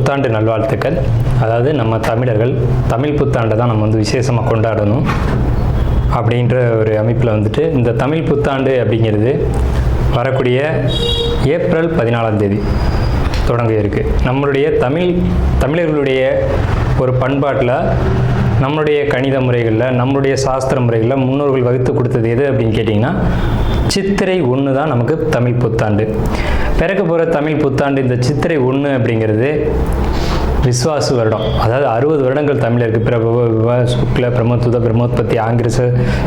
புத்தாண்டு நல்வாழ்த்துக்கள். அதாவது நம்ம தமிழர்கள் தமிழ் புத்தாண்டை தான் நம்ம வந்து விசேஷமாக கொண்டாடணும் அப்படின்ற ஒரு அமைப்பில் வந்துட்டு இந்த தமிழ் புத்தாண்டு அப்படிங்கிறது வரக்கூடிய ஏப்ரல் 14 தொடங்க இருக்குது. நம்மளுடைய தமிழர்களுடைய ஒரு பண்பாட்டில், நம்மளுடைய கணித முறைகளில், நம்மளுடைய சாஸ்திர முறைகளில் முன்னோர்கள் வகுத்து கொடுத்தது எது அப்படின்னு கேட்டிங்கன்னா சித்திரை 1 தான் நமக்கு தமிழ் புத்தாண்டு. பிறக்க போகிற தமிழ் புத்தாண்டு இந்த சித்திரை 1 அப்படிங்கிறது விஸ்வாசு வருடம். அதாவது 60 வருடங்கள் தமிழருக்கு பிரபவ விவ சுக்ல பிரம்மதுத பிரம்மோத்பத்தி ஆங்கிரச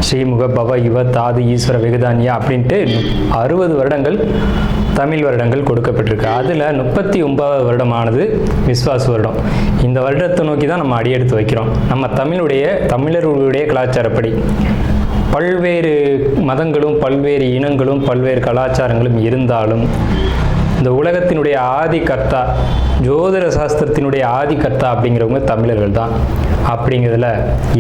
ஸ்ரீமுக பவ யுவ தாது ஈஸ்வர வெகுதானியா அப்படின்ட்டு 60 வருடங்கள் தமிழ் வருடங்கள் கொடுக்கப்பட்டிருக்கு. அதில் 39வது வருடமானது விஸ்வாசு வருடம். இந்த வருடத்தை நோக்கி தான் நம்ம அடியெடுத்து வைக்கிறோம். நம்ம தமிழர்களுடைய கலாச்சாரப்படி பல்வேறு மதங்களும் பல்வேறு இனங்களும் பல்வேறு கலாச்சாரங்களும் இருந்தாலும் இந்த உலகத்தினுடைய ஆதி கர்த்தா, ஜோதிட சாஸ்திரத்தினுடைய ஆதி கர்த்தா அப்படிங்கிறவங்க தமிழர்கள் தான். அப்படிங்கிறதுல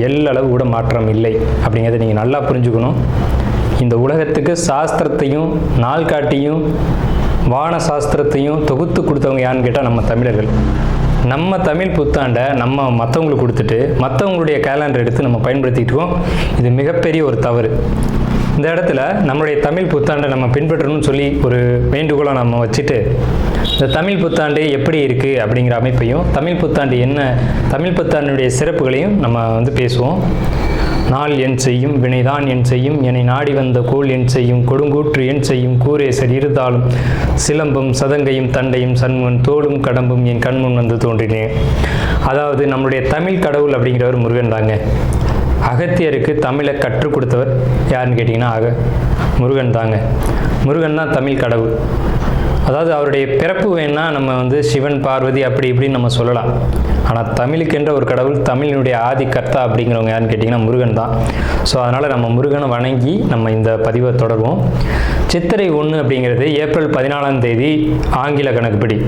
எல்லளவு கூட மாற்றம் இல்லை அப்படிங்கிறத நீங்கள் நல்லா புரிஞ்சுக்கணும். இந்த உலகத்துக்கு சாஸ்திரத்தையும் நாள்காட்டியும் வான சாஸ்திரத்தையும் தொகுத்து கொடுத்தவங்க யாருன்னு கேட்டால் நம்ம தமிழர்கள். நம்ம தமிழ் புத்தாண்டை நம்ம மற்றவங்களுக்கு கொடுத்துட்டு மற்றவங்களுடைய கேலண்டர் எடுத்து நம்ம பயன்படுத்திக்கிட்டு இருக்கோம். இது மிகப்பெரிய ஒரு தவறு. இந்த இடத்துல நம்மளுடைய தமிழ் புத்தாண்டை நம்ம பின்பற்றணும்னு சொல்லி ஒரு வேண்டுகோளை நம்ம வச்சுட்டு இந்த தமிழ் புத்தாண்டு எப்படி இருக்குது அப்படிங்கிற அமைப்பையும், தமிழ் புத்தாண்டு என்ன, தமிழ் புத்தாண்டுடைய சிறப்புகளையும் நம்ம வந்து பேசுவோம். நாள் என் செய்யும் வினைதான் என் செய்யும் என்னை நாடி வந்த கோள் என் செய்யும் கொடுங்கூற்று என் செய்யும் கூரேசர் இருந்தாலும் சிலம்பும் சதங்கையும் தண்டையும் சண்முன் தோளும் கடம்பும் என் கண்முன் வந்து தோன்றினேன். அதாவது நம்மளுடைய தமிழ் கடவுள் அப்படிங்கிறவர் முருகன் தாங்க. அகத்தியருக்கு தமிழை கற்றுக் கொடுத்தவர் யாருன்னு கேட்டிங்கன்னா முருகன் தாங்க. முருகன் தான் தமிழ் கடவுள். அதாவது அவருடைய பிறப்பு வேணால் நம்ம வந்து சிவன் பார்வதி அப்படி இப்படின்னு நம்ம சொல்லலாம். ஆனால் தமிழுக்கென்ற ஒரு கடவுள், தமிழினுடைய ஆதி கர்த்தா அப்படிங்கிறவங்க யாருன்னு கேட்டிங்கன்னா முருகன் தான். ஸோ அதனால் நம்ம முருகனை வணங்கி நம்ம இந்த பதிவை தொடர்வோம். சித்திரை 1 அப்படிங்கிறது ஏப்ரல் 14 ஆங்கில கணக்குப்படி.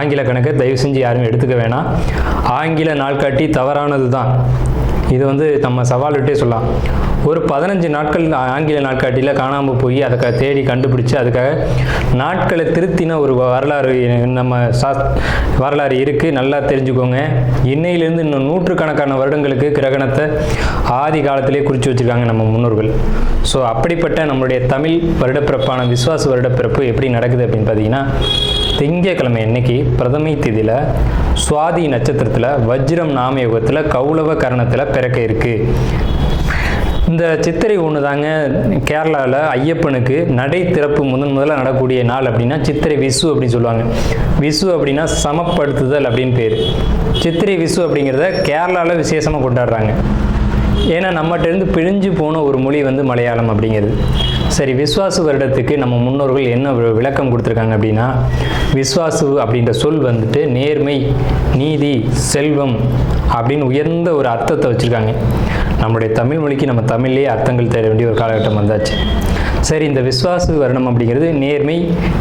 ஆங்கில கணக்கை தயவு செஞ்சு யாரும் எடுத்துக்க வேணாம். ஆங்கில நாள்காட்டி தவறானது தான். இது வந்து நம்ம சவால்கிட்டே சொல்லலாம். ஒரு 15 நாட்கள் ஆங்கில நாட்காட்டியில் காணாமல் போய் அதை தேடி கண்டுபிடிச்சி அதுக்காக நாட்களை திருத்தின ஒரு வரலாறு நம்ம வரலாறு இருக்குது. நல்லா தெரிஞ்சுக்கோங்க. இன்னையிலேருந்து இன்னும் நூற்றுக்கணக்கான வருடங்களுக்கு கிரகணத்தை ஆதி காலத்திலே குறித்து வச்சுருக்காங்க நம்ம முன்னோர்கள். ஸோ அப்படிப்பட்ட நம்மளுடைய தமிழ் வருடப்பிறப்பான விஸ்வாச வருடப்பிறப்பு எப்படி நடக்குது அப்படின்னு பார்த்தீங்கன்னா, திங்கட்கிழமை அன்னைக்கு பிரதமை திதியில் சுவாதி நட்சத்திரத்தில் வஜ்ரம் நாமயோகத்தில் கௌளவ கரணத்தில் பிறக்க இருக்குது. இந்த சித்திரை 1 தாங்க கேரளாவில் ஐயப்பனுக்கு நடை திறப்பு முதல்ல நடக்கக்கூடிய நாள். அப்படின்னா சித்திரை விசு அப்படின்னு சொல்லுவாங்க. விசு அப்படின்னா சமப்படுத்துதல் அப்படின்னு பேர். சித்திரை விசு அப்படிங்கிறத கேரளாவில் விசேஷமாக கொண்டாடுறாங்க. ஏன்னா நம்மகிட்டேருந்து பிழிஞ்சு போன ஒரு மொழி வந்து மலையாளம் அப்படிங்கிறது. சரி, விஸ்வாசு வருடத்துக்கு நம்ம முன்னோர்கள் என்ன விளக்கம் கொடுத்துருக்காங்க அப்படின்னா, விஸ்வாசு அப்படின்ற சொல் வந்துட்டு நேர்மை, நீதி, செல்வம் அப்படின்னு உயர்ந்த ஒரு அர்த்தத்தை வச்சுருக்காங்க. நம்மளுடைய தமிழ் மொழிக்கு நம்ம தமிழ்லேயே அர்த்தங்கள் தேட வேண்டிய ஒரு காலகட்டம் வந்தாச்சு. சரி, இந்த விஸ்வாசு வருடம் அப்படிங்கிறது நேர்மை,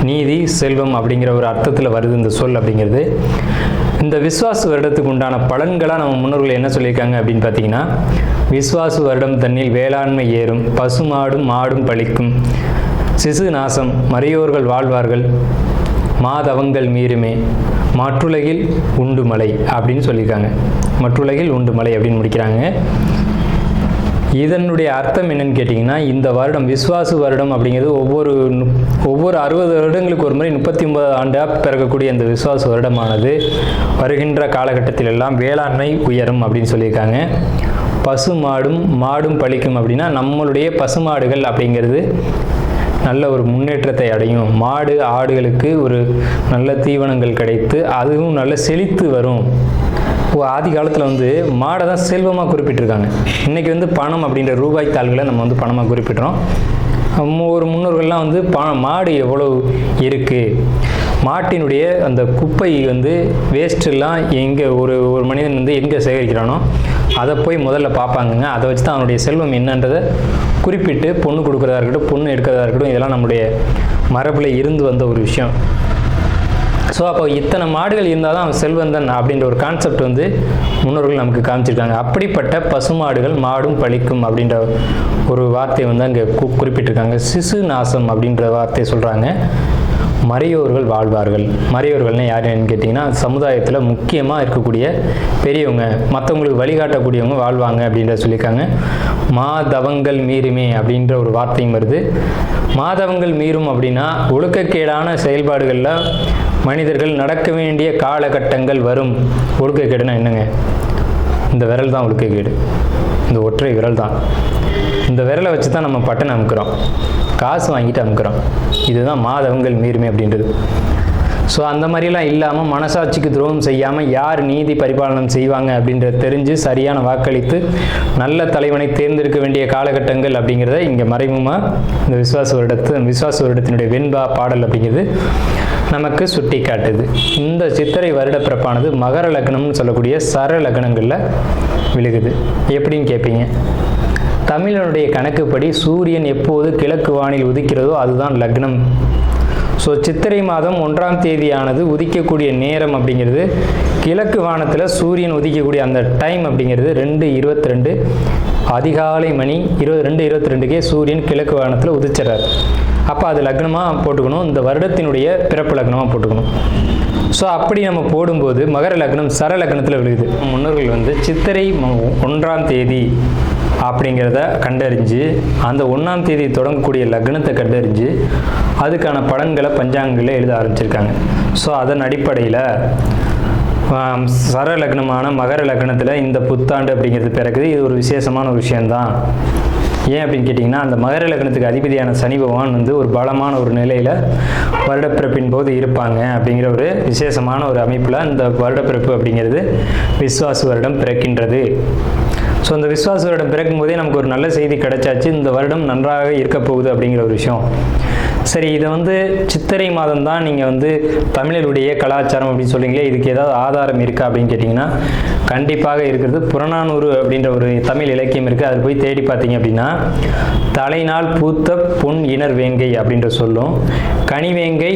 நீதி, செல்வம் அப்படிங்கிற ஒரு அர்த்தத்தில் வருது இந்த சொல் அப்படிங்கிறது. இந்த விஸ்வாசு வருடத்துக்கு உண்டான பலன்களாக நம்ம முன்னோர்கள் என்ன சொல்லியிருக்காங்க அப்படின்னு பார்த்தீங்கன்னா, விஸ்வாசு வருடம் தன்னில் வேளாண்மை ஏறும், பசுமாடும் மாடும் பழிக்கும், சிசு நாசம், மறையோர்கள் வாழ்வார்கள், மாதவங்கள் மீறுமே, மற்றுலகில் உண்டு மலை அப்படின்னு சொல்லியிருக்காங்க. மற்றுலகில் உண்டு மலை அப்படின்னு முடிக்கிறாங்க. இதனுடைய அர்த்தம் என்னன்னு கேட்டிங்கன்னா, இந்த வருடம் விஸ்வாசு வருடம் அப்படிங்கிறது ஒவ்வொரு 60 வருடங்களுக்கு ஒரு முறை 39 ஆண்டாக பிறக்கக்கூடிய இந்த விஸ்வாசு வருடமானது வருகின்ற காலகட்டத்தில் எல்லாம் வேளாண்மை உயரும் அப்படின்னு சொல்லியிருக்காங்க. பசு மாடும் பழிக்கும் அப்படின்னா நம்மளுடைய பசுமாடுகள் அப்படிங்கிறது நல்ல ஒரு முன்னேற்றத்தை அடையும். மாடு ஆடுகளுக்கு ஒரு நல்ல தீவனங்கள் கிடைத்து அதுவும் நல்ல செழித்து வரும். ஆதி காலத்தில் வந்து மாடை தான் செல்வமாக குறிப்பிட்டிருக்காங்க. இன்றைக்கி வந்து பணம் அப்படின்ற ரூபாய் தாள்களை நம்ம வந்து பணமாக குறிப்பிட்றோம். ஒரு முன்னோர்கள்லாம் வந்து மாடு எவ்வளோ இருக்குது, மாட்டினுடைய அந்த குப்பை வந்து வேஸ்ட்டெல்லாம் எங்கே ஒரு மனிதன் வந்து எங்கே சேகரிக்கிறானோ அதை போய் முதல்ல பார்ப்பாங்கங்க. அதை வச்சு தான் அவனுடைய செல்வம் என்னன்றதை குறிப்பிட்டு பொண்ணு கொடுக்குறதா இருக்கட்டும், பொண்ணு எடுக்கிறதா இருக்கட்டும், இதெல்லாம் நம்முடைய மரபில் இருந்து வந்த ஒரு விஷயம். ஸோ அப்போ இத்தனை மாடுகள் இருந்தால் தான் அவன் செல்வந்தன் அப்படின்ற ஒரு கான்செப்ட் வந்து முன்னோர்கள் நமக்கு காமிச்சிருக்காங்க. அப்படிப்பட்ட பசுமாடுகள் மாடும் பழிக்கும் அப்படின்ற ஒரு வார்த்தை வந்து அங்கே குறிப்பிட்டிருக்காங்க. சிசு நாசம் அப்படின்ற வார்த்தையை சொல்கிறாங்க. மறையோர்கள் வாழ்வார்கள். மறையோர்கள்னு யாருன்னு கேட்டிங்கன்னா சமுதாயத்தில் முக்கியமாக இருக்கக்கூடிய பெரியவங்க, மற்றவங்களுக்கு வழிகாட்டக்கூடியவங்க வாழ்வாங்க அப்படின்ற சொல்லியிருக்காங்க. மாதவங்கள் மீறுமே அப்படின்ற ஒரு வார்த்தையும் வருது. மாதவங்கள் மீறும் அப்படின்னா ஒழுக்கக்கேடான செயல்பாடுகளில் மனிதர்கள் நடக்க வேண்டிய காலகட்டங்கள் வரும். ஒழுக்கக்கேடுனா என்னங்க? இந்த விரல் தான் ஒழுக்கக்கேடு, இந்த ஒற்றை விரல் தான். இந்த விரலை வச்சு தான் நம்ம பட்டன் அமுக்கிறோம், காசு வாங்கிட்டு அமுக்கிறோம். இதுதான் மாதவங்கள் மீறுமே அப்படின்றது. ஸோ அந்த மாதிரிலாம் இல்லாமல் மனசாட்சிக்கு துரோகம் செய்யாமல் யார் நீதி பரிபாலனம் செய்வாங்க அப்படின்றத தெரிஞ்சு சரியான வாக்களித்து நல்ல தலைவனை தேர்ந்தெடுக்க வேண்டிய காலகட்டங்கள் அப்படிங்கிறத இங்கே மறைமுகமாக இந்த விசுவாச வருடத்தினுடைய வெண்பா பாடல் அப்படிங்கிறது நமக்கு சுட்டி காட்டுது. இந்த சித்திரை வருட பிறப்பானது மகர லக்னம்னு சொல்லக்கூடிய சர லக்னங்களில் விழுகுது. எப்படின்னு கேட்பீங்க. தமிழனுடைய கணக்குப்படி சூரியன் எப்போது கிழக்கு வானில் உதிக்கிறதோ அதுதான் லக்னம். ஸோ சித்திரை மாதம் 1ஆம் தேதியானது உதிக்கக்கூடிய நேரம் அப்படிங்கிறது கிழக்கு வானத்தில் சூரியன் உதிக்கக்கூடிய அந்த டைம் அப்படிங்கிறது 2:22 அதிகாலை மணி 2:22க்கே சூரியன் கிழக்கு வானத்தில் உதிச்சிடறாரு. அப்போ அது லக்னமாக போட்டுக்கணும், இந்த வருடத்தினுடைய பிறப்பு லக்னமாக போட்டுக்கணும். ஸோ அப்படி நம்ம போடும்போது மகர லக்னம் சர லக்னத்தில் விழுகுது. முன்னோர்கள் சித்திரை 1ஆம் தேதி அப்படிங்கிறத கண்டறிஞ்சு அந்த 1ஆம் தேதி தொடங்கக்கூடிய லக்னத்தை கண்டறிஞ்சு அதுக்கான பலன்களை பஞ்சாங்கங்களில் எழுத ஆரம்பிச்சிருக்காங்க. ஸோ அதன் அடிப்படையில் சர லக்னமான மகர லக்னத்தில் இந்த புத்தாண்டு அப்படிங்கிறது பிறகுது. இது ஒரு விசேஷமான ஒரு விஷயந்தான். ஏன் அப்படின்னு கேட்டிங்கன்னா, அந்த மகர லக்னத்துக்கு அதிபதியான சனி பகவான் ஒரு பலமான ஒரு நிலையில் வருடப்பிறப்பின் போது இருப்பாங்க அப்படிங்கிற ஒரு விசேஷமான ஒரு அமைப்பில் இந்த வருடப்பிறப்பு அப்படிங்கிறது விஸ்வாச வருடம் பிறக்கின்றது. ஸோ இந்த விஸ்வாச வருடம் பிறக்கும் போதே நமக்கு ஒரு நல்ல செய்தி கிடைச்சாச்சு, இந்த வருடம் நன்றாக இருக்க போகுது அப்படிங்கிற ஒரு விஷயம். சரி, இதை சித்திரை மாதம் தான் நீங்கள் தமிழருடைய கலாச்சாரம் அப்படின்னு சொல்றீங்களே, இதுக்கு ஏதாவது ஆதாரம் இருக்கா அப்படின்னு கேட்டிங்கன்னா கண்டிப்பாக இருக்கிறது. புறநானூறு அப்படின்ற ஒரு தமிழ் இலக்கியம் இருக்குது. அதில் போய் தேடி பார்த்தீங்க அப்படின்னா தலைநாள் பூத்த பொன் இணர் வேங்கை அப்படின்ற சொல்லும், கனிவேங்கை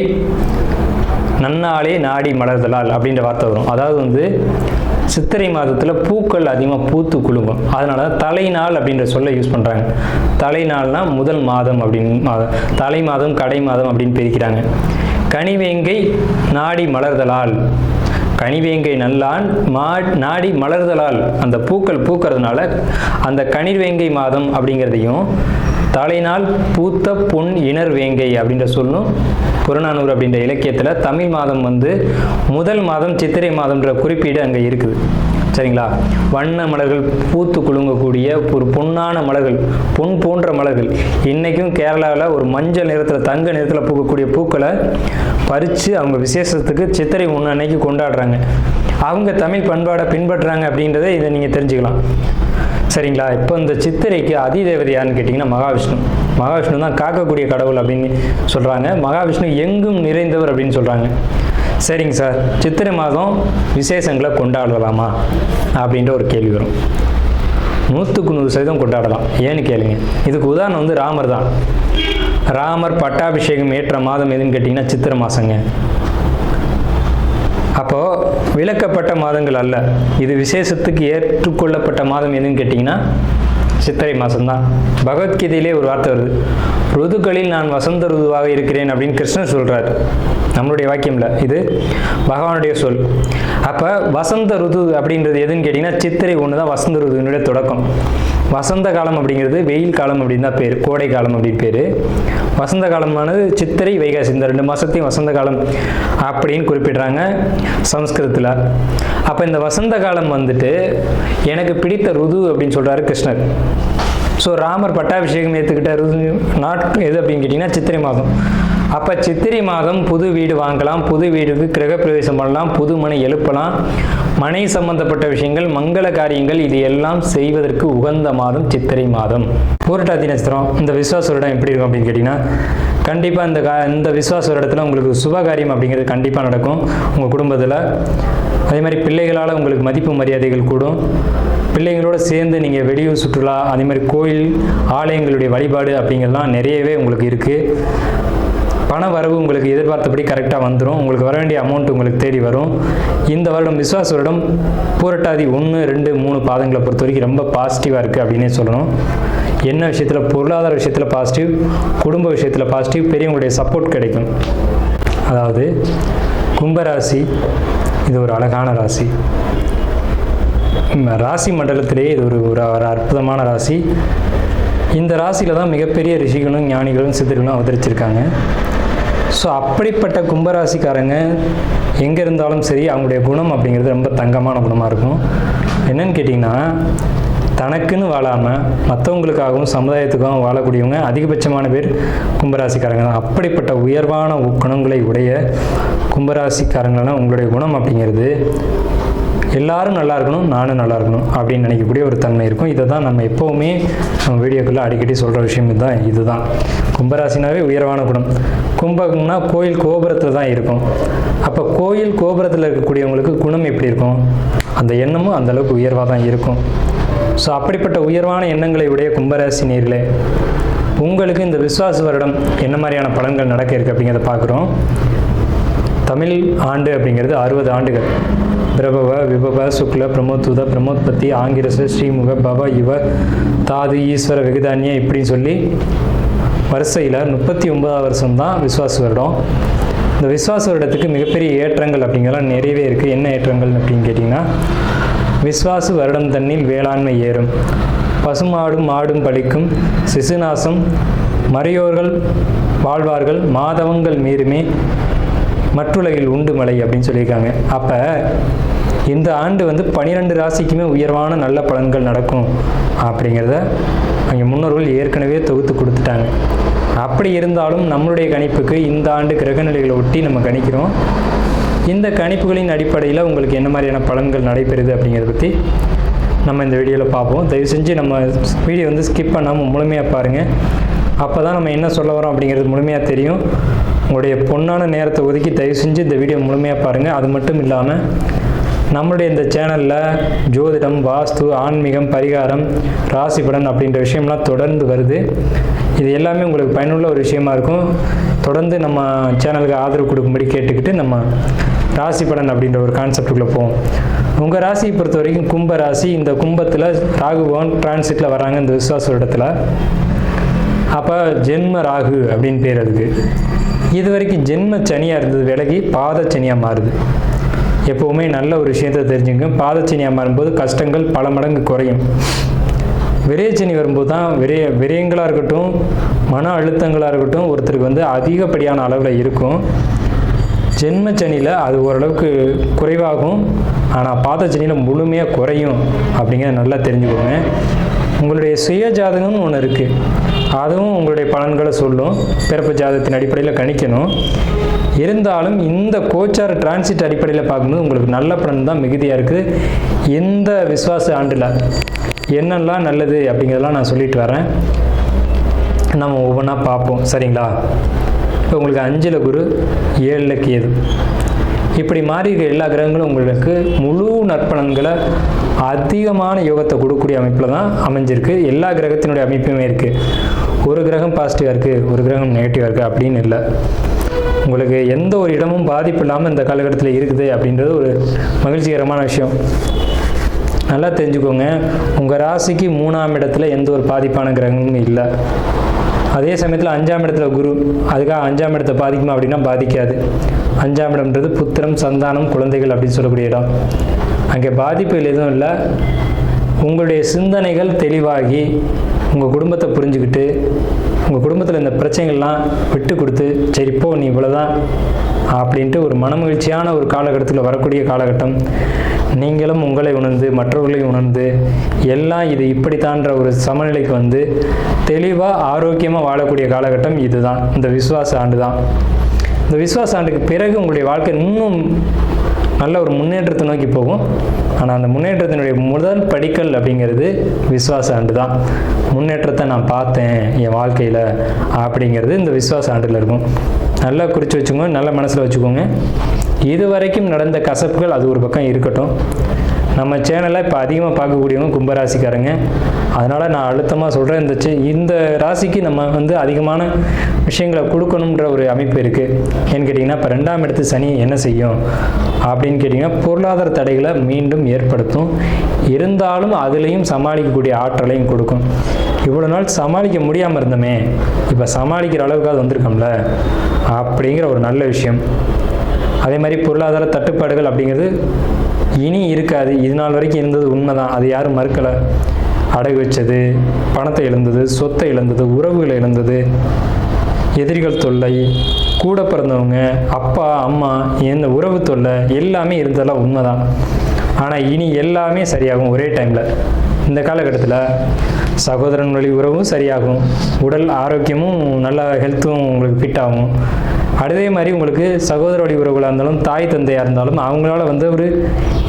நன்னாளே நாடி மலர்தலால் அப்படின்ற வார்த்தை வரும். அதாவது சித்திரை மாதத்தில் பூக்கள் அதிகமாக பூத்து குலுங்கும். அதனால தலைநாள் அப்படின்ற சொல்ல யூஸ் பண்ணுறாங்க. தலைநாள்னா முதல் மாதம் அப்படின்னு, தலை மாதம் கடை மாதம் அப்படின்னு பிரிக்கிறாங்க. கனிவேங்கை நாடி மலர்தலால், கனிவேங்கை நல்லான் நாடி மலர்தலால், அந்த பூக்கள் பூக்கிறதுனால அந்த கனிவேங்கை மாதம் அப்படிங்கிறதையும் தலைநாள் பூத்த பொன் இணர் வேங்கை அப்படின்ற சொல்லும் புறநானூறு அப்படின்ற இலக்கியத்தில் தமிழ் மாதம் முதல் மாதம் சித்திரை மாதம்ன்ற குறிப்பீடு அங்கே இருக்குது. சரிங்களா? வண்ண மலர்கள் பூத்து குலுங்கக்கூடிய ஒரு பொன்னான மலர்கள், பொன் போன்ற மலர்கள். இன்றைக்கும் கேரளாவில் ஒரு மஞ்சள் நிறத்தில் தங்க நிறத்தில் பூக்கக்கூடிய பூக்களை பறித்து அவங்க விசேஷத்துக்கு சித்திரை 1 அன்னைக்கு கொண்டாடுறாங்க. அவங்க தமிழ் பண்பாடை பின்பற்றுறாங்க அப்படின்றத இதை நீங்கள் தெரிஞ்சுக்கலாம். சரிங்களா? இப்போ இந்த சித்திரைக்கு அதிதேவதை யாருன்னு கேட்டிங்கன்னா மகாவிஷ்ணு. மகாவிஷ்ணு தான் காக்கக்கூடிய கடவுள் அப்படின்னு சொல்கிறாங்க. மகாவிஷ்ணு எங்கும் நிறைந்தவர் அப்படின்னு சொல்கிறாங்க. சரிங்க சார், சித்திரை மாதம் விசேஷங்களை கொண்டாடலாமா அப்படின்ற ஒரு கேள்வி வரும். 100% கொண்டாடலாம். ஏன்னு கேளுங்க. இதுக்கு உதாரணம் ராமர் தான். ராமர் பட்டாபிஷேகம் ஏற்ற மாதம் எதுன்னு கேட்டிங்கன்னா சித்திரை மாதங்க. அப்போது விலக்கப்பட்ட மாதங்கள் அல்ல, இது விசேஷத்துக்கு ஏற்றுக்கொள்ளப்பட்ட மாதம் எதுன்னு கேட்டிங்கன்னா சித்திரை மாதம்தான். பகவத்கீதையிலே ஒரு வார்த்தை வருது, ருதுக்களில் நான் வசந்த ருதுவாக இருக்கிறேன் அப்படின்னு கிருஷ்ணன் சொல்கிறார். நம்மளுடைய வாக்கியம்ல, இது பகவானுடைய சொல். அப்போ வசந்த ருது அப்படின்றது எதுன்னு கேட்டிங்கன்னா சித்திரை 1 தான் வசந்த ருதுனுடைய தொடக்கம். வசந்த காலம் அப்படிங்கிறது வெயில் காலம் அப்படின்னு தான் பேர், கோடை காலம் அப்படின்னு பேர். வசந்த காலமானது சித்திரை வைகாசி, இந்த 2 மாதத்தையும் வசந்த காலம் அப்படின்னு குறிப்பிடுறாங்க சமஸ்கிருதத்தில். அப்போ இந்த வசந்த காலம் எனக்கு பிடித்த ருது அப்படின்னு சொல்கிறாரு கிருஷ்ணர். ஸோ ராமர் பட்டாபிஷேகம் ஏற்றுக்கிட்ட ருது எது அப்படின்னு கேட்டிங்கன்னா சித்திரை மாதம். அப்போ சித்திரை மாதம் புது வீடு வாங்கலாம், புது வீடுக்கு கிரகப்பிரவேசம் பண்ணலாம், புது மனை எழுப்பலாம், மனை சம்பந்தப்பட்ட விஷயங்கள், மங்கள காரியங்கள், இது எல்லாம் செய்வதற்கு உகந்த மாதம் சித்திரை மாதம். பூரட்டாதி நட்சத்திரம் இந்த விஸ்வாச வருடம் எப்படி இருக்கும் அப்படின்னு கேட்டிங்கன்னா கண்டிப்பாக இந்த விஸ்வாச வருடத்தில் உங்களுக்கு சுபகாரியம் அப்படிங்கிறது கண்டிப்பாக நடக்கும் உங்கள் குடும்பத்தில். அதே மாதிரி பிள்ளைகளால் உங்களுக்கு மதிப்பு மரியாதைகள் கூடும். பிள்ளைங்களோடு சேர்ந்து நீங்கள் வெளியூர் சுற்றுலா, அதே மாதிரி கோயில் ஆலயங்களுடைய வழிபாடு அப்படிங்கிறதுலாம் நிறையவே உங்களுக்கு இருக்குது. பண வரவு உங்களுக்கு எதிர்பார்த்தபடி கரெக்டாக வந்துடும். உங்களுக்கு வர வேண்டிய அமௌண்ட் உங்களுக்கு தேடி வரும். இந்த வருடம் விஸ்வாச வருடம் பூரட்டாதி 1, 2, 3 பாதங்களை பொறுத்த வரைக்கும் ரொம்ப பாசிட்டிவாக இருக்குது அப்படின்னே சொல்லணும். என்ன விஷயத்தில்? பொருளாதார விஷயத்தில் பாசிட்டிவ், குடும்ப விஷயத்தில் பாசிட்டிவ், பெரியவங்களுடைய சப்போர்ட் கிடைக்கும். அதாவது கும்பராசி இது ஒரு அழகான ராசி. ராசி மண்டலத்திலேயே இது ஒரு அற்புதமான ராசி. இந்த ராசியில் தான் மிகப்பெரிய ரிஷிகளும் ஞானிகளும் சித்தர்களும் அவதரிச்சிருக்காங்க. ஸோ அப்படிப்பட்ட கும்பராசிக்காரங்க எங்கே இருந்தாலும் சரி, அவங்களுடைய குணம் அப்படிங்கிறது ரொம்ப தங்கமான குணமாக இருக்கும். என்னன்னு கேட்டிங்கன்னா, தனக்குன்னு வாழாமல் மற்றவங்களுக்காகவும் சமுதாயத்துக்காகவும் வாழக்கூடியவங்க அதிகபட்சமான பேர் கும்பராசிக்காரங்க தான். அப்படிப்பட்ட உயர்வான குணங்களை உடைய கும்பராசிக்காரங்களான உங்களுடைய குணம் அப்படிங்கிறது எல்லாரும் நல்லா இருக்கணும், நானும் நல்லா இருக்கணும் அப்படின்னு நினைக்கக்கூடிய ஒரு தன்மை இருக்கும். இதை தான் நம்ம எப்போவுமே நம்ம வீடியோக்குள்ளே அடிக்கடி சொல்கிற விஷயம் இதுதான். கும்பராசினாவே உயர்வான குணம். கும்பம்னா கோயில் கோபுரத்தில் தான் இருக்கும். அப்போ கோயில் கோபுரத்தில் இருக்கக்கூடியவங்களுக்கு குணம் எப்படி இருக்கும்? அந்த எண்ணமும் அந்தளவுக்கு உயர்வாக தான் இருக்கும். ஸோ அப்படிப்பட்ட உயர்வான எண்ணங்களை உடைய கும்பராசி நேயர்களே, உங்களுக்கு இந்த விஸ்வாச வருடம் என்ன மாதிரியான பலன்கள் நடக்க இருக்குது அப்படிங்கிறத பார்க்குறோம். தமிழ் ஆண்டு அப்படிங்கிறது 60 ஆண்டுகள். பிரபவ, விபவ, சுக்ல, பிரமோத்துத, பிரமோத்பத்தி, ஆங்கிரச, ஸ்ரீமுக, பவ, இவ, தாது, ஈஸ்வர, வெகுதானிய இப்படின்னு சொல்லி வரிசையில் 39வது வருஷம் தான் விஸ்வாச வருடம். இந்த விஸ்வாச வருடத்துக்கு மிகப்பெரிய ஏற்றங்கள் அப்படிங்கிறலாம் நிறையவே இருக்குது. என்ன ஏற்றங்கள் அப்படின்னு கேட்டிங்கன்னா, விஸ்வாச வருடம் தன்னில் வேளாண்மை ஏறும், பசுமாடும் மாடும் பலிக்கும், சிசுநாசம், மறையோர்கள் வாழ்வார்கள், மாதவங்கள் மீறுமே, மற்றுலகில் உண்டு மலை அப்படின்னு சொல்லியிருக்காங்க. அப்போ இந்த ஆண்டு 12 ராசிக்குமே உயர்வான நல்ல பலன்கள் நடக்கும் அப்படிங்கிறத அங்கே முன்னோர்கள் ஏற்கனவே தொகுத்து கொடுத்துட்டாங்க. அப்படி இருந்தாலும் நம்மளுடைய கணிப்புக்கு இந்த ஆண்டு கிரகநிலைகளை ஒட்டி நம்ம கணிக்கிறோம். இந்த கணிப்புகளின் அடிப்படையில் உங்களுக்கு என்ன மாதிரியான பலன்கள் நடைபெறுது அப்படிங்கிறத பற்றி நம்ம இந்த வீடியோவில் பார்ப்போம். தயவு செஞ்சு நம்ம வீடியோ ஸ்கிப் பண்ணாமல் முழுமையாக பாருங்கள். அப்போ தான் நம்ம என்ன சொல்ல வரோம் அப்படிங்கிறது முழுமையாக தெரியும். உங்களுடைய பொன்னான நேரத்தை ஒதுக்கி தயவு செஞ்சு இந்த வீடியோ முழுமையாக பாருங்கள். அது மட்டும் இல்லாமல் நம்மளுடைய இந்த சேனலில் ஜோதிடம், வாஸ்து, ஆன்மீகம், பரிகாரம், ராசி பலன் அப்படின்ற விஷயம்லாம் தொடர்ந்து வருது. இது எல்லாமே உங்களுக்கு பயனுள்ள ஒரு விஷயமா இருக்கும். தொடர்ந்து நம்ம சேனலுக்கு ஆதரவு கொடுக்கும்படி கேட்டுக்கிட்டு நம்ம ராசி பலன் அப்படின்ற ஒரு கான்செப்டுக்குள்ளே போவோம். உங்கள் ராசியை பொறுத்த வரைக்கும் கும்ப ராசி. இந்த கும்பத்தில் ராகு பகவான் டிரான்சிட்டில் வராங்க இந்த விஸ்வாச வருடத்தில். அப்போ ஜென்ம ராகு அப்படின்னு பேர் அதுக்கு. இது வரைக்கும் ஜென்ம சனியாக இருந்தது விலகி பாத சனியாக மாறுது. எப்போவுமே நல்ல ஒரு விஷயத்தை தெரிஞ்சுங்க. பாத சனியாக மாறும்போது கஷ்டங்கள் பல மடங்கு குறையும். விரயச்சனி வரும்போது தான் விரயங்களாக இருக்கட்டும், மன அழுத்தங்களாக இருக்கட்டும் ஒருத்தருக்கு அதிகப்படியான அளவில் இருக்கும். ஜென்மச்சனியில் அது ஓரளவுக்கு குறைவாகும், ஆனால் பாதச்சனியில் முழுமையாக குறையும் அப்படிங்கிறத நல்லா தெரிஞ்சுக்கோங்க. உங்களுடைய சுய ஜாதகம்னு ஒன்று இருக்குது, அதுவும் உங்களுடைய பலன்களை சொல்லும். பிறப்பு ஜாதகத்தின் அடிப்படையில் கணிக்கணும். இருந்தாலும் இந்த கோச்சார டிரான்சிட் அடிப்படையில் பார்க்கும்போது உங்களுக்கு நல்ல பலன் தான் மிகுதியாக இருக்குது. இந்த விஸ்வாச ஆண்டில் என்னெல்லாம் நல்லது அப்படிங்கிறதெல்லாம் நான் சொல்லிட்டு வரேன். நம்ம ஒவ்வொன்றா பார்ப்போம், சரிங்களா? இப்போ உங்களுக்கு 5ல் குரு, 7ல் கேது, இப்படி மாறி இருக்க எல்லா கிரகங்களும் உங்களுக்கு முழு நற்பலன்களை அதிகமான யோகத்தை கொடுக்கக்கூடிய அமைப்பில் தான் அமைஞ்சிருக்கு. எல்லா கிரகத்தினுடைய அமைப்புமே இருக்குது. ஒரு கிரகம் பாசிட்டிவாக இருக்குது, ஒரு கிரகம் நெகட்டிவாக இருக்குது அப்படின்னு இல்லை. உங்களுக்கு எந்த ஒரு இடமும் பாதிப்பு இல்லாமல் இந்த காலகட்டத்தில் இருக்குது அப்படின்றது ஒரு மகிழ்ச்சிகரமான விஷயம். நல்லா தெரிஞ்சுக்கோங்க. உங்கள் ராசிக்கு 3ஆம் இடத்துல எந்த ஒரு பாதிப்பான கிரகமும் இல்லை. அதே சமயத்தில் 5ஆம் இடத்துல குரு, அதுக்காக 5ஆம் இடத்தை பாதிக்குமா அப்படின்னா பாதிக்காது. 5ஆம் இடம்ன்றது புத்திரம், சந்தானம், குழந்தைகள் அப்படின்னு சொல்லக்கூடிய இடம். அங்கே பாதிப்புகள் எதுவும் இல்லை. உங்களுடைய சிந்தனைகள் தெளிவாகி உங்கள் குடும்பத்தை புரிஞ்சுக்கிட்டு உங்கள் குடும்பத்தில் இந்த பிரச்சனைகள்லாம் விட்டு கொடுத்து சரி போ நீ இவ்வளோதான் அப்படின்ட்டு ஒரு மனமகிழ்ச்சியான ஒரு காலகட்டத்தில் வரக்கூடிய காலகட்டம். நீங்களும் உங்களை உணர்ந்து மற்றவர்களையும் உணர்ந்து எல்லாம் இது இப்படித்தான்ற ஒரு சமநிலைக்கு தெளிவாக ஆரோக்கியமாக வாழக்கூடிய காலகட்டம் இதுதான், இந்த விஸ்வாச ஆண்டு தான். இந்த விஸ்வாச ஆண்டுக்கு பிறகு உங்களுடைய வாழ்க்கை இன்னும் நல்ல ஒரு முன்னேற்றத்தை நோக்கி போகும். ஆனால் அந்த முன்னேற்றத்தினுடைய முதல் படிக்கல் அப்படிங்கிறது விஸ்வாச ஆண்டு தான். முன்னேற்றத்தை நான் பார்த்தேன் என் வாழ்க்கையில் அப்படிங்கிறது இந்த விஸ்வாச ஆண்டில் இருக்கும். நல்லா குறித்து வச்சுக்கோங்க, நல்ல மனசில் வச்சுக்கோங்க. இது வரைக்கும் நடந்த கசப்புகள் அது ஒரு பக்கம் இருக்கட்டும். நம்ம சேனலை இப்போ அதிகமாக பார்க்கக்கூடியவங்க கும்பராசிக்காரங்க. அதனால் நான் அழுத்தமாக சொல்கிறேன், இந்த ராசிக்கு நம்ம வந்து அதிகமான விஷயங்களை கொடுக்கணுன்ற ஒரு அமைப்பு இருக்குது. ஏன்னு கேட்டிங்கன்னா, இப்போ 2ஆம் இடத்து சனி என்ன செய்யும் அப்படின்னு கேட்டிங்கன்னா, பொருளாதார தடைகளை மீண்டும் ஏற்படுத்தும். இருந்தாலும் அதுலேயும் சமாளிக்கக்கூடிய ஆற்றலையும் கொடுக்கும். இவ்வளோ நாள் சமாளிக்க முடியாமல் இருந்தோமே, இப்போ சமாளிக்கிற அளவுக்கு அது வந்திருக்கோம்ல அப்படிங்கிற ஒரு நல்ல விஷயம். அதே மாதிரி பொருளாதார தட்டுப்பாடுகள் அப்படிங்கிறது இனி இருக்காது. இது நாள் வரைக்கும் இருந்தது உண்மைதான், அது யாரும் மறுக்கலை. அடகு வச்சது, பணத்தை இழந்தது, சொத்தை இழந்தது, உறவுகளை இழந்தது, எதிரிகள் தொல்லை, கூட பிறந்தவங்க, அப்பா அம்மா, இந்த உறவு தொல்லை எல்லாமே இருந்ததெல்லாம் உண்மைதான். ஆனால் இனி எல்லாமே சரியாகும் ஒரே டைமில். இந்த காலகட்டத்தில் சகோதரன் வழி உறவும் சரியாகும், உடல் ஆரோக்கியமும் நல்லா ஹெல்த்தும் உங்களுக்கு ஃபிட் ஆகும். அதே மாதிரி உங்களுக்கு சகோதர வழி உறவுகளாக இருந்தாலும் தாய் தந்தையாக இருந்தாலும் அவங்களால வந்து ஒரு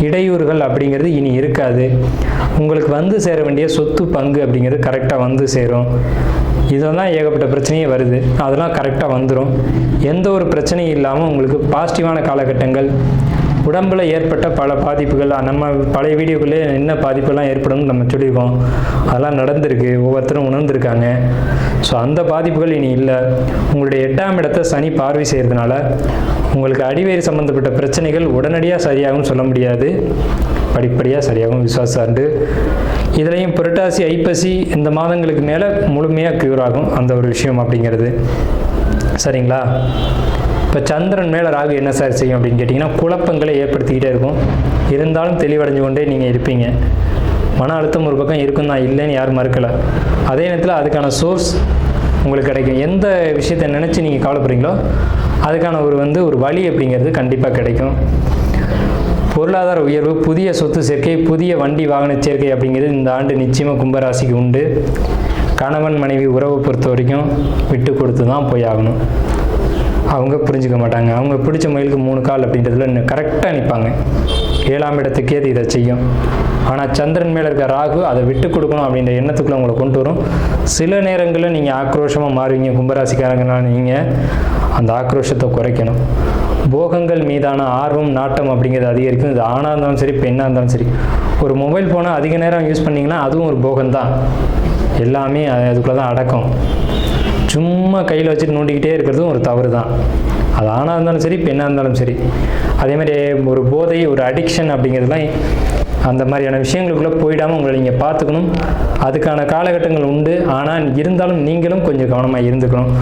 இடையூறுகள் அப்படிங்கிறது இனி இருக்காது. உங்களுக்கு வந்து சேர வேண்டிய சொத்து பங்கு அப்படிங்கிறது கரெக்டாக வந்து சேரும். இதெல்லாம் ஏகப்பட்ட பிரச்சனையே வருது, அதெல்லாம் கரெக்டாக வந்துடும். எந்த ஒரு பிரச்சனையும் இல்லாமல் உங்களுக்கு பாசிட்டிவான காலகட்டங்கள். உடம்பில் ஏற்பட்ட பல பாதிப்புகள், நம்ம பழைய வீடியோக்குள்ளே என்ன பாதிப்பெல்லாம் ஏற்படும்னு நம்ம சொல்லியிருக்கோம். அதெல்லாம் நடந்திருக்கு, ஒவ்வொருத்தரும் உணர்ந்திருக்காங்க. ஸோ அந்த பாதிப்புகள் இனி இல்லை. உங்களுடைய 8ஆம் இடத்தை சனி பார்வை செய்கிறதுனால உங்களுக்கு அடிவேறு சம்மந்தப்பட்ட பிரச்சனைகள் உடனடியாக சரியாகும்னு சொல்ல முடியாது, படிப்படியாக சரியாகும். விசுவாசாண்டு இதுலேயும் புரட்டாசி ஐப்பசி இந்த மாதங்களுக்கு மேலே முழுமையாக க்யூர் ஆகும் அந்த ஒரு விஷயம் அப்படிங்கிறது. சரிங்களா? இப்போ சந்திரன் மேலே ராகு என்ன சார் செய்யும் அப்படின்னு கேட்டிங்கன்னா, குழப்பங்களை ஏற்படுத்திக்கிட்டே இருக்கும். இருந்தாலும் தெளிவடைஞ்சு கொண்டே நீங்கள் இருப்பீங்க. மன அழுத்தம் ஒரு பக்கம் இருக்கும் தான், இல்லைன்னு யாரும் மறுக்கலை. அதே நேரத்தில் அதுக்கான சோர்ஸ் உங்களுக்கு கிடைக்கும். எந்த விஷயத்தை நினச்சி நீங்கள் கவலைப்படுறீங்களோ அதுக்கான ஒரு வழி அப்படிங்கிறது கண்டிப்பாக கிடைக்கும். பொருளாதார உயர்வு, புதிய சொத்து சேர்க்கை, புதிய வண்டி வாகன சேர்க்கை அப்படிங்கிறது இந்த ஆண்டு நிச்சயமாக கும்பராசிக்கு உண்டு. கணவன் மனைவி உறவை பொறுத்த வரைக்கும் விட்டு கொடுத்து தான் போய் ஆகணும். அவங்க புரிஞ்சுக்க மாட்டாங்க. அவங்க பிடிச்ச மயிலுக்கு 3 கால் அப்படின்றதுல இன்னும் கரெக்டாக நிற்பாங்க. 7ஆம் இடத்துக்கே அது இதை செய்யும். ஆனால் சந்திரன் மேலே இருக்க ராகு அதை விட்டு கொடுக்கணும் அப்படின்ற எண்ணத்துக்குள்ள உங்களை கொண்டு வரும். சில நேரங்களில் நீங்கள் ஆக்ரோஷமாக மாறுவீங்க. கும்பராசிக்காரங்கன்னா நீங்கள் அந்த ஆக்ரோஷத்தை குறைக்கணும். போகங்கள் மீதான ஆர்வம், நாட்டம் அப்படிங்கிறது அதிகரிக்கும். இது ஆணாக இருந்தாலும் சரி, பெண்ணாக இருந்தாலும் சரி. ஒரு மொபைல் ஃபோனை அதிக நேரம் யூஸ் பண்ணிங்கன்னா அதுவும் ஒரு போகம்தான். எல்லாமே அதுக்குள்ளே தான் அடக்கம். சும்மா கையில் வச்சுட்டு நோண்டிக்கிட்டே இருக்கிறதும் ஒரு தவறு தான். அது ஆணாக இருந்தாலும் சரி, பெண்ணாக இருந்தாலும் சரி. அதேமாதிரி ஒரு போதை, ஒரு அடிக்ஷன் அப்படிங்கிறதுலாம் அந்த மாதிரியான விஷயங்களுக்குள்ளே போயிடாமல் உங்களை நீங்கள் பார்த்துக்கணும். அதுக்கான காலகட்டங்கள் உண்டு. ஆனால் இருந்தாலும் நீங்களும் கொஞ்சம் கவனமாக இருந்துக்கணும்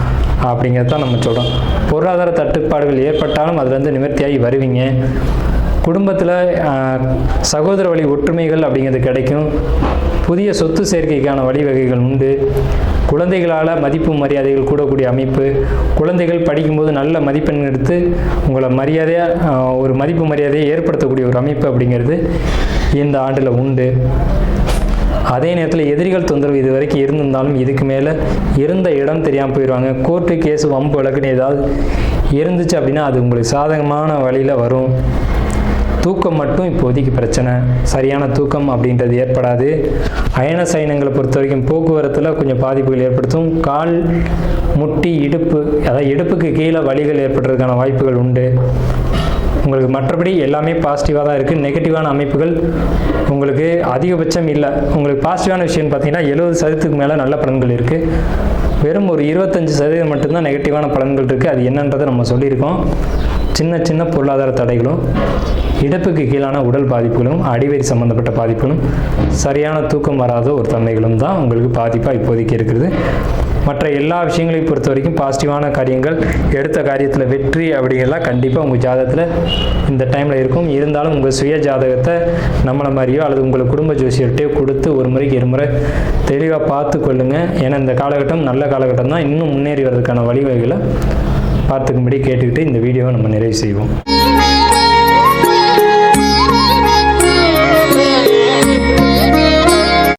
அப்படிங்கிறது தான் நம்ம சொல்கிறோம். பொருளாதார தட்டுப்பாடுகள் ஏற்பட்டாலும் அதுலேருந்து நிவர்த்தியாகி வருவீங்க. குடும்பத்தில் சகோதர வழி ஒற்றுமைகள் அப்படிங்கிறது கிடைக்கும். புதிய சொத்து சேர்க்கைக்கான வழிவகைகள் உண்டு. குழந்தைகளால் மதிப்பு மரியாதைகள் கூடக்கூடிய அமைப்பு. குழந்தைகள் படிக்கும்போது நல்ல மதிப்பெண் எடுத்து உங்களை மரியாதையாக ஒரு மதிப்பு மரியாதையை ஏற்படுத்தக்கூடிய ஒரு அமைப்பு அப்படிங்கிறது இந்த ஆண்டில் உண்டு. அதே நேரத்தில் எதிரிகள் தொந்தரவு இது வரைக்கும் இருந்திருந்தாலும் இதுக்கு மேலே இருந்த இடம் தெரியாமல் போயிடுவாங்க. கோர்ட்டு கேஸு வம்பு வழக்குன்னு ஏதாவது இருந்துச்சு அப்படின்னா அது உங்களுக்கு சாதகமான வழியில் வரும். தூக்கம் மட்டும் இப்போதைக்கு பிரச்சனை. சரியான தூக்கம் அப்படின்றது ஏற்படாது. அயன சயனங்களை பொறுத்த வரைக்கும் போக்குவரத்தில் கொஞ்சம் பாதிப்புகள் ஏற்படுத்தும். கால், முட்டி, இடுப்பு, அதாவது இடுப்புக்கு கீழே வலிகள் ஏற்படுறதுக்கான வாய்ப்புகள் உண்டு. உங்களுக்கு மற்றபடி எல்லாமே பாசிட்டிவாக தான் இருக்குது. நெகட்டிவான அமைப்புகள் உங்களுக்கு அதிகபட்சம் இல்லை. உங்களுக்கு பாசிட்டிவான விஷயம் பார்த்தீங்கன்னா 70% மேலே நல்ல பலன்கள் இருக்குது. வெறும் ஒரு 25% மட்டும்தான் நெகட்டிவான பலன்கள் இருக்குது. அது என்னன்றதை நம்ம சொல்லியிருக்கோம். சின்ன சின்ன பொருளாதார தடைகளும், இடுப்புக்கு கீழான உடல் பாதிப்புகளும், அடிவயிறு சம்மந்தப்பட்ட பாதிப்புகளும், சரியான தூக்கம் வராத ஒரு தன்மைகளும் தான் உங்களுக்கு பாதிப்பாக இப்போதைக்கு இருக்கிறது. மற்ற எல்லா விஷயங்களையும் பொறுத்த வரைக்கும் பாசிட்டிவான காரியங்கள், எடுத்த காரியத்தில் வெற்றி அப்படிங்கிறலாம் கண்டிப்பாக உங்கள் ஜாதகத்தில் இந்த டைமில் இருக்கும். இருந்தாலும் உங்கள் சுய ஜாதகத்தை நம்மளை மாதிரியோ அல்லது உங்கள் குடும்ப ஜோசியர்கிட்டையோ கொடுத்து ஒரு முறைக்கு 2 முறை தெளிவாக பார்த்து கொள்ளுங்கள். ஏன்னா இந்த காலகட்டம் நல்ல காலகட்டம் தான். இன்னும் முன்னேறி வர்றதுக்கான வழிவகைகளை பார்த்துக்கும்படி கேட்டுக்கிட்டு இந்த வீடியோவை நம்ம நிறைவு செய்வோம்.